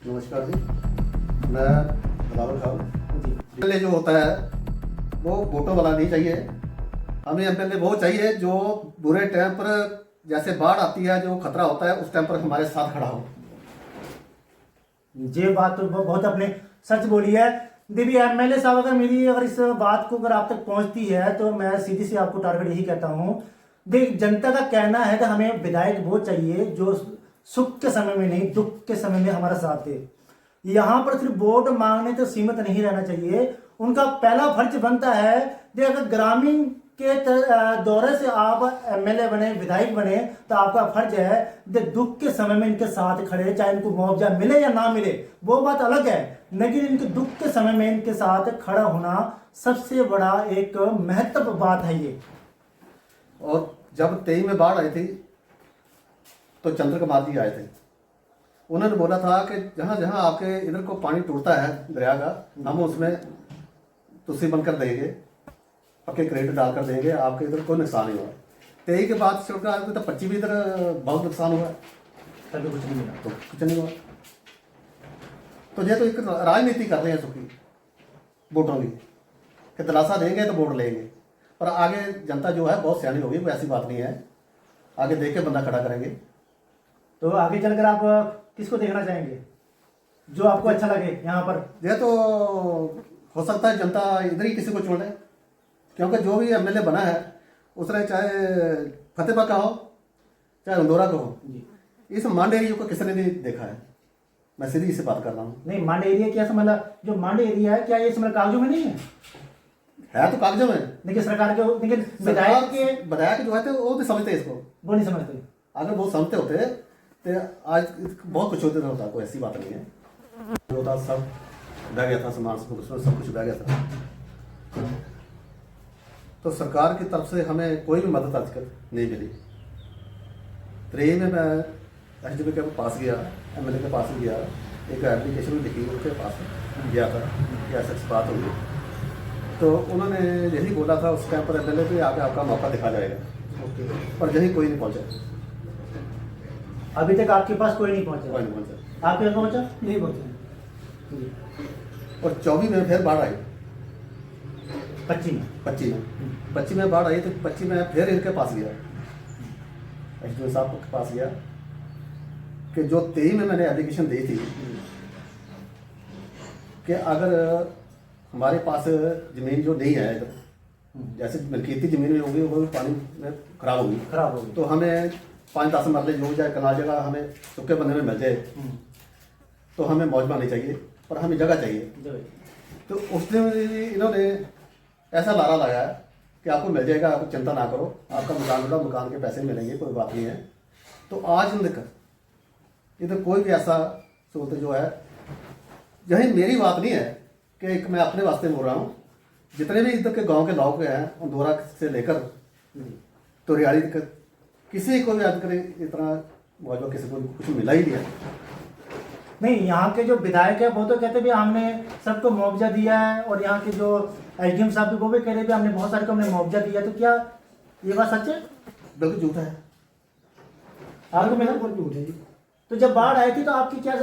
नमस्कार जी, मैं बिलावल खान जी। एमएलए जो होता है वो वोटों वाला नहीं चाहिए। हमें एमएलए वो चाहिए जो बुरे टाइम पर, जैसे बाढ़ आती है, जो खतरा होता है उस टाइम पर हमारे साथ खड़ा हो। ये बात तो बहुत आपने सच बोली है। देवी एमएलए साहब, अगर इस बात को अगर आप तक पहुंचती है तो मैं सीधी सी आपको टारगेट यही कहता हूं। देख, जनता का कहना है कि हमें विधायक वो चाहिए जो सुख के समय में नहीं, दुख के समय में हमारा साथ दे। यहाँ पर सिर्फ वोट मांगने तो सीमित नहीं रहना चाहिए। उनका पहला फर्ज बनता है कि अगर ग्रामीण के दौरे से आप एमएलए बने, विधायक बने, तो आपका फर्ज है कि दुख के समय में इनके साथ खड़े, चाहे इनको मुआवजा मिले या ना मिले वो बात अलग है, लेकिन इनके दुख के समय में इनके साथ खड़ा होना सबसे बड़ा एक महत्वपूर्ण बात है ये। और जब 23 में बाढ़ आई थी तो चंद्र कुमार जी आए थे। उन्होंने बोला था कि जहाँ जहाँ आपके इधर को पानी टूटता है दरिया का, हम उसमें तुलसी बनकर देंगे, पक्के क्रेट डालकर देंगे, आपके इधर कोई नुकसान नहीं हुआ। 23 के बाद छोड़कर तो 25 भी इधर बहुत नुकसान हुआ, तभी कुछ नहीं मिला। तो कुछ नहीं हुआ। तो ये तो एक राजनीति कर रहे हैं सुखी वोटों की, कि दिलासा देंगे तो वोट लेंगे, पर आगे जनता जो है बहुत सियानी होगी, कोई ऐसी बात नहीं है। आगे देख के बंदा खड़ा करेंगे। तो आगे चलकर आप किसको देखना चाहेंगे जो आपको अच्छा लगे यहाँ पर? ये तो हो सकता है जनता इधर ही किसी को चुन ले, क्योंकि जो भी एमएलए बना है उसने चाहे फतेहपुर का हो चाहे इंदौरा का हो, इस मांड एरिया को किसी ने नहीं देखा है। मैं सीधी इससे बात कर रहा हूँ। नहीं, मांड एरिया क्या समझ, जो मांड एरिया है क्या ये समझ कागजों में नहीं है तो कागजों में, लेकिन सरकार के, लेकिन विधायक जो है तो वो भी समझते इसको। वो नहीं समझते। अगर वो समझते होते तो आज बहुत कुछ होते होता, कोई ऐसी बात नहीं है। जो होता सब बह गया था, सामान सब कुछ बह गया था। तो सरकार की तरफ से हमें कोई भी मदद आज तक नहीं मिली। ट्रेन में मैं एसडीपी के पास गया, एमएलए के पास गया, एक एप्लीकेशन भी लिखी, उनके पास गया था कि ऐसी बात होगी। तो उन्होंने यही बोला था उस टाइम पर, एमएलए पे आके आपका मौका दिखा जाएगा, पर यही कोई नहीं पहुंचा। अभी तक आपके पास कोई नहीं पहुंचा? कोई नहीं पहुंचा। आपके पास पहुंचा? नहीं पहुंचा। और 24 में फिर बाढ़ आई, 25 में बाढ़ आई, तो 25 में फिर इनके पास गया, एसडीओ साहब के पास गया, कि जो 23 में मैंने एप्लीकेशन दी थी कि अगर हमारे पास जमीन जो नहीं है इधर, जैसे मिल्कियती जमीन में होगी वो पानी में खराब होगी, तो हमें 5-10 मरले जो जाए कनाल जगह हमें सूखे बंधे में मिल जाए, तो हमें मौज मारनी चाहिए, पर हमें जगह चाहिए। तो उस दिन इन्होंने ऐसा नारा लगाया कि आपको मिल जाएगा, आपको चिंता ना करो, आपका मकान मिला, मकान के पैसे मिलेंगे, कोई बात नहीं है। तो आज इधर कोई भी ऐसा सोच जो है, यही मेरी बात नहीं है कि मैं अपने वास्ते बोल रहा हूँ, जितने भी इधर के गांव के लोग हैं, इंदौरा से लेकर तो रियाड़ी तक, किसी को भी आजकल इतना मौजूद किसी को कुछ मिला ही नहीं है। नहीं, यहाँ के जो विधायक है वो तो कहते भी हमने सबको मुआवजा दिया है, और यहाँ के जो एसडीएम साहब भी वो भी कह रहे भी हमने बहुत सारे को हमने मुआवजा दिया। तो क्या ये बात सच है? बिल्कुल झूठा है। आपको मिला? झूठ है जी। तो जब बाढ़ आई थी तो आपकी क्या